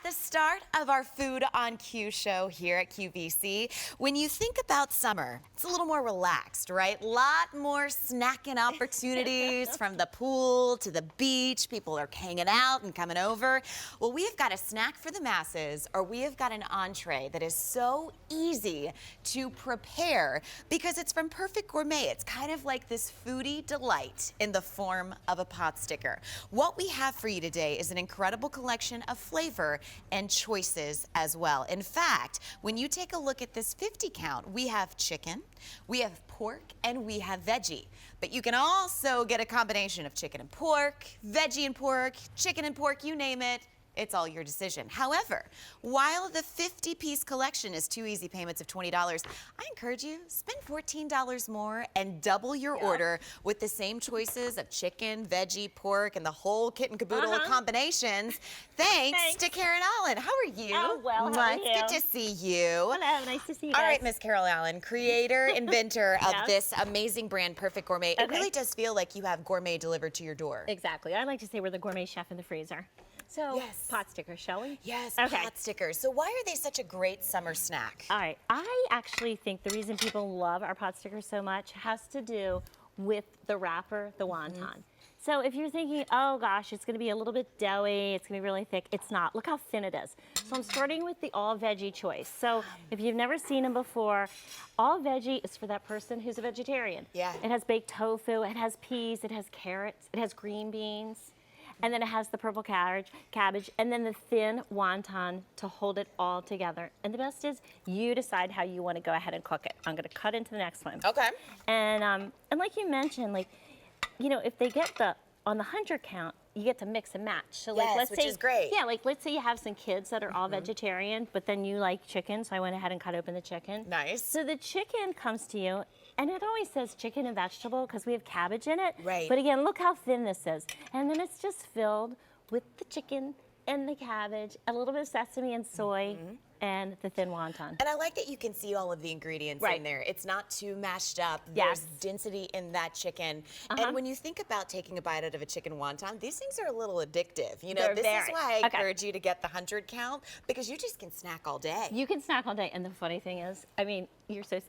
the start of our Food on Q show here at QVC. When you think about summer, it's a little more relaxed, right? A lot more snacking opportunities from the pool to the beach. People are hanging out and coming over. Well, we have got a snack for the masses, or we have got an entree that is so easy to prepare because it's from Perfect Gourmet. It's kind of like this foodie delight in the form of a pot sticker. What we have for you today is an incredible collection of flavor and choices as well. In fact, when you take a look at this 50 count, we have chicken, we have pork, and we have veggie. But you can also get a combination of chicken and pork, veggie and pork, chicken and pork, you name it. It's all your decision. However, while the 50-piece collection is 2 easy payments of $20, I encourage you, spend $14 more and double your order with the same choices of chicken, veggie, pork, and the whole kit and caboodle of combinations. Thanks to Karen Allen. How are you? Oh, well, how are you? Good to see you. Hello, nice to see you guys. All right, Miss Carol Allen, creator, inventor of this amazing brand, Perfect Gourmet. It really does feel like you have gourmet delivered to your door. Exactly. I like to say we're the gourmet chef in the freezer. So, pot stickers, shall we? Yes, pot stickers. So why are they such a great summer snack? All right. I actually think the reason people love our pot stickers so much has to do with the wrapper, the wonton. So if you're thinking, oh gosh, it's going to be a little bit doughy, it's going to be really thick, it's not. Look how thin it is. So I'm starting with the all veggie choice. So if you've never seen them before, all veggie is for that person who's a vegetarian. Yeah. It has baked tofu, it has peas, it has carrots, it has green beans. And then it has the purple cabbage, and then the thin wonton to hold it all together. And the best is you decide how you want to go ahead and cook it. I'm going to cut into the next one. Okay. And like you mentioned, like, you know, if they get on the 100 count, you get to mix and match. So like, let's which say, is great. Yeah, like let's say you have some kids that are all vegetarian, but then you like chicken, so I went ahead and cut open the chicken. Nice. So the chicken comes to you, and it always says chicken and vegetable because we have cabbage in it. Right. But again, look how thin this is. And then it's just filled with the chicken and the cabbage, a little bit of sesame and soy, and the thin wonton. And I like that you can see all of the ingredients in there. It's not too mashed up. Yes. There's density in that chicken. And when you think about taking a bite out of a chicken wonton, these things are a little addictive. You know, this is why I encourage you to get the 100 count, because you just can snack all day. You can snack all day. And the funny thing is, I mean, you're so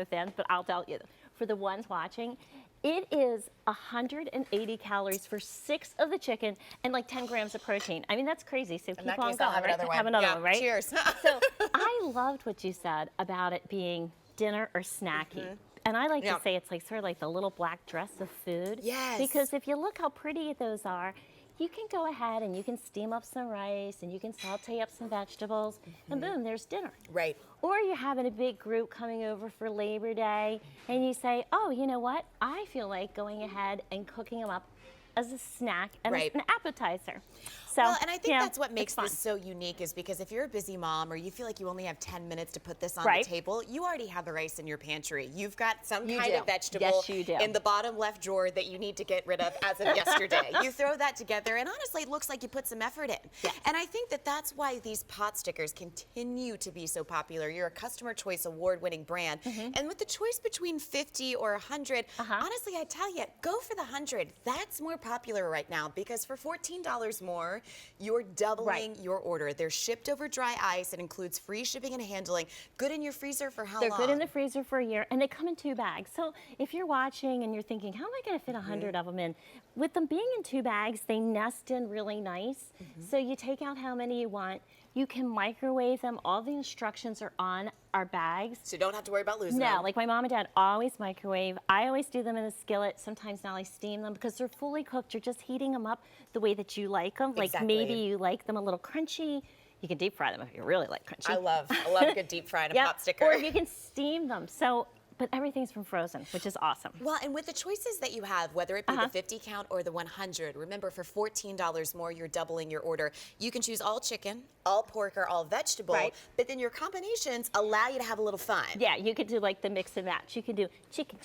thin, but I'll tell you, for the ones watching, it is 180 calories for 6 of the chicken and like 10 grams of protein. I mean, that's crazy. So keep on going. I'll have another one. Have another one, right? Cheers. So I loved what you said about it being dinner or snacky. And I like to say it's like sort of like the little black dress of food. Yes. Because if you look how pretty those are, you can go ahead and you can steam up some rice and you can saute up some vegetables and boom, there's dinner. Right. Or you're having a big group coming over for Labor Day and you say, oh, you know what? I feel like going ahead and cooking them up as a snack and an appetizer. So, well, and I think that's what makes this so unique, is because if you're a busy mom or you feel like you only have 10 minutes to put this on the table, you already have the rice in your pantry. You've got some kind of vegetable in the bottom left drawer that you need to get rid of as of yesterday. You throw that together, and honestly, it looks like you put some effort in. And I think that that's why these pot stickers continue to be so popular. You're a Customer Choice Award-winning brand. And with the choice between 50 or 100, honestly, I tell you, go for the 100. That's more popular right now, because for $14 more, you're doubling your order. They're shipped over dry ice. It includes free shipping and handling. Good in your freezer for how long? They're good in the freezer for a year, and they come in 2 bags. So if you're watching and you're thinking, how am I going to fit 100 of them in? With them being in 2 bags, they nest in really nice. So you take out how many you want. You can microwave them. All the instructions are on our bags. So you don't have to worry about losing them. No, like my mom and dad always microwave. I always do them in the skillet. Sometimes now I steam them because they're fully cooked. You're just heating them up the way that you like them. Like maybe you like them a little crunchy. You can deep fry them if you really like crunchy. I love a good deep fry in a pot sticker. Or you can steam them. So, but everything's from frozen, which is awesome. Well, and with the choices that you have, whether it be the 50 count or the 100, remember for $14 more, you're doubling your order. You can choose all chicken, all pork, or all vegetable, but then your combinations allow you to have a little fun. Yeah, you could do like the mix and match. You could do chicken,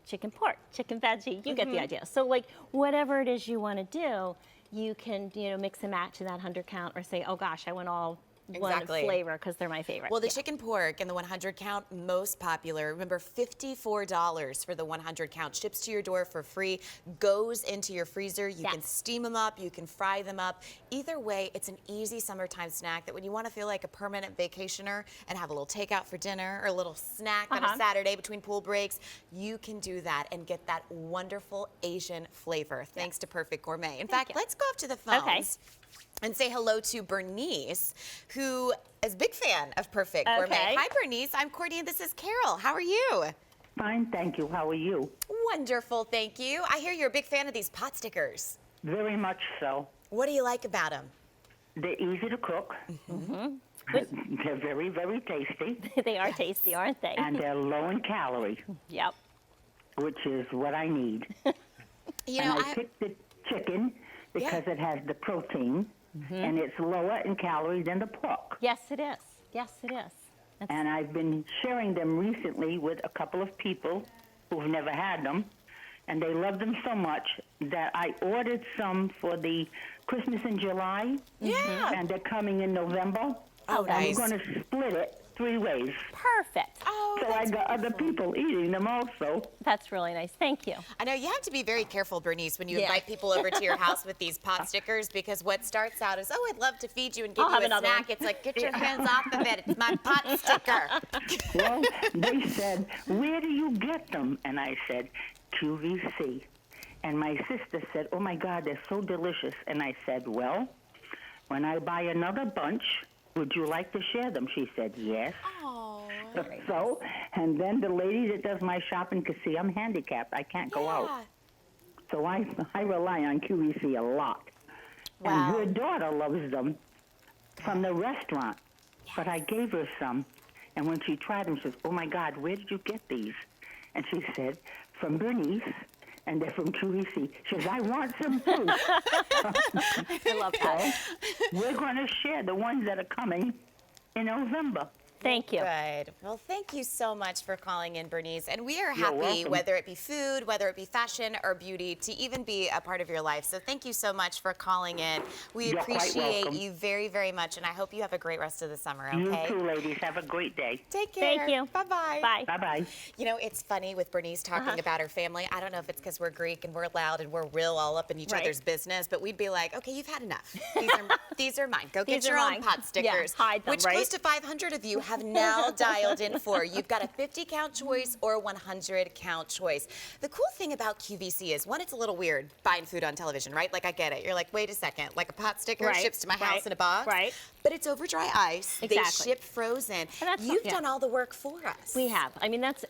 chicken pork, chicken veggie. You get the idea. So like whatever it is you want to do, you can, you know, mix and match in that 100 count, or say, oh gosh, I want all Exactly. flavor because they're my favorite. Well, the chicken pork and the 100 count, most popular. Remember, $54 for the 100 count. Ships to your door for free, goes into your freezer. You can steam them up, you can fry them up. Either way, it's an easy summertime snack that when you want to feel like a permanent vacationer and have a little takeout for dinner or a little snack on a Saturday between pool breaks, you can do that and get that wonderful Asian flavor thanks to Perfect Gourmet. In fact, let's go up to the phones and say hello to Bernice, who is a big fan of Perfect Gourmet. Hi, Bernice. I'm Courtney, and this is Carol. How are you? Fine, thank you. How are you? Wonderful, thank you. I hear you're a big fan of these pot stickers. Very much so. What do you like about them? They're easy to cook. They're very, very tasty. They are tasty, aren't they? And they're low in calorie, Yep. which is what I need. You And know, I picked the chicken because it has the protein, and it's lower in calories than the pork. Yes, it is. Yes, it is. And I've been sharing them recently with a couple of people who've never had them, and they love them so much that I ordered some for the Christmas in July. Yeah. And they're coming in November. Oh, nice. And we're going to split it 3 ways. Perfect. Oh, So I got other people eating them also. That's really nice. Thank you. I know you have to be very careful, Bernice, when you invite people over to your house with these pot stickers, because what starts out as, oh, I'd love to feed you and give I'll you have a another snack. one. It's like, get your hands off of it. It's my pot sticker. Well, they said, where do you get them? And I said, QVC. And my sister said, oh, my God, they're so delicious. And I said, well, when I buy another bunch, would you like to share them? She said, yes. Oh, So, and then the lady that does my shopping, because see, I'm handicapped. I can't go out. So I rely on QVC a lot. Wow. And her daughter loves them from the restaurant. But I gave her some. And when she tried them, she says, oh, my God, where did you get these? And she said, from Bernice. And they're from QVC. She says, I want some too. I love that. So we're going to share the ones that are coming in November. Thank you. Good. Well, thank you so much for calling in, Bernice. And we are happy, welcome. whether it be food, whether it be fashion or beauty, to even be a part of your life. So thank you so much for calling in. We You're quite appreciate welcome. you very, very much. And I hope you have a great rest of the summer, You okay? too, ladies. Have a great day. Take care. Thank you. Bye-bye. Bye. Bye-bye. You know, it's funny with Bernice talking about her family. I don't know if it's because we're Greek and we're loud and we're real all up in each Right. other's business, but we'd be like, okay, you've had enough. These are mine. Go get These are your own mine. pot stickers. Yeah, hide them, which right? close to 500 of you have now dialed in for. You've got a 50 count choice or 100 count choice. The cool thing about QVC is, one, it's a little weird buying food on television, right? Like, I get it. You're like, wait a second, like a pot sticker Right, ships to my right, house in a box. right. But it's over dry ice. Exactly. They ship frozen. And that's You've yeah. done all the work for us. We have. I mean, that's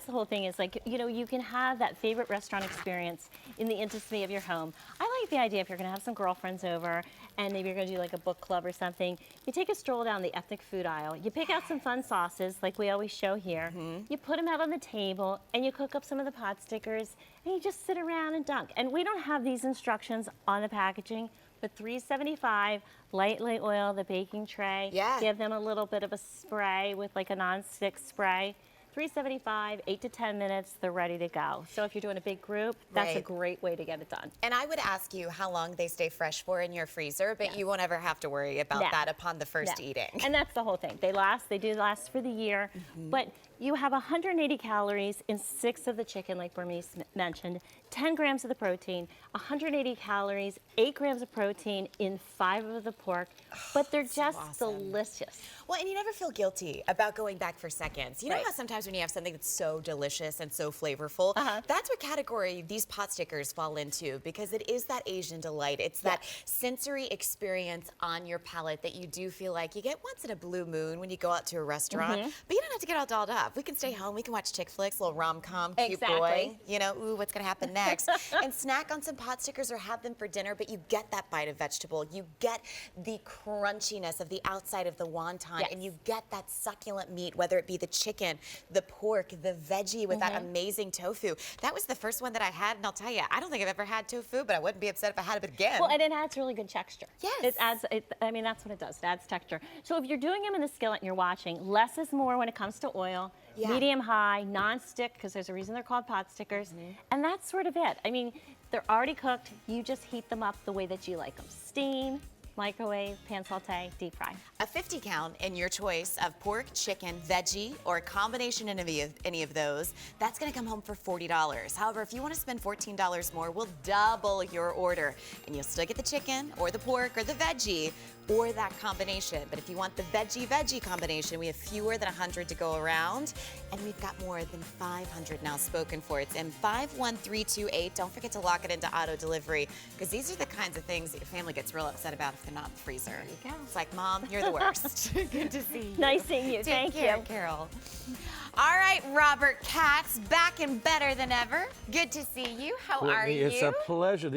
the whole thing is like, you know, you can have that favorite restaurant experience in the intimacy of your home. I like the idea if you're going to have some girlfriends over and maybe you're going to do like a book club or something, you take a stroll down the ethnic food aisle, you pick out some fun sauces like we always show here, you put them out on the table and you cook up some of the pot stickers and you just sit around and dunk. And we don't have these instructions on the packaging, but $3.75, lightly oil the baking tray. Yeah. Give them a little bit of a spray with like a non-stick spray. $3.75, 8 to 10 minutes, they're ready to go. So if you're doing a big group, that's a Right. great way to get it done. And I would ask you how long they stay fresh for in your freezer, but you won't ever have to worry about No. that upon the first No. eating. And that's the whole thing. They do last for the year, but you have 180 calories in 6 of the chicken, like Bernice mentioned, 10 grams of the protein, 180 calories, 8 grams of protein in 5 of the pork, but they're just awesome. delicious. Well, and you never feel guilty about going back for seconds. You know Right. how sometimes when you have something that's so delicious and so flavorful, that's what category these pot stickers fall into, because it is that Asian delight. It's that sensory experience on your palate that you do feel like you get once in a blue moon when you go out to a restaurant. But you don't have to get all dolled up. We can stay home. We can watch chick flicks, a little rom-com, cute boy. Exactly. You know, ooh, what's going to happen next? And snack on some pot stickers or have them for dinner, but you get that bite of vegetable. You get the crunchiness of the outside of the wonton, and you get that succulent meat, whether it be the chicken, the pork, the veggie with that amazing tofu. That was the first one that I had, and I'll tell you, I don't think I've ever had tofu, but I wouldn't be upset if I had it again. Well, and it adds really good texture. Yes. It adds, I mean, that's what it does. It adds texture. So if you're doing them in the skillet and you're watching, less is more when it comes to oil. Yeah. Medium high, non-stick, because there's a reason they're called pot stickers. And that's sort of it. I mean, they're already cooked. You just heat them up the way that you like them. Steam, microwave, pan saute, deep fry. A 50 count in your choice of pork, chicken, veggie, or a combination in any of those, that's gonna come home for $40. However, if you wanna spend $14 more, we'll double your order. And you'll still get the chicken, or the pork, or the veggie, or that combination. But if you want the veggie combination, we have fewer than 100 to go around, and we've got more than 500 now spoken for. It's in 51328. Don't forget to lock it into auto delivery, because these are the kinds of things that your family gets real upset about if they're not in the freezer. There you go. It's like, Mom, you're the worst. Good to see you. Nice seeing you. Take Thank care, you. Carol. All right, Robert Katz, back and better than ever. Good to see you. How are Courtney, you? it's a pleasure.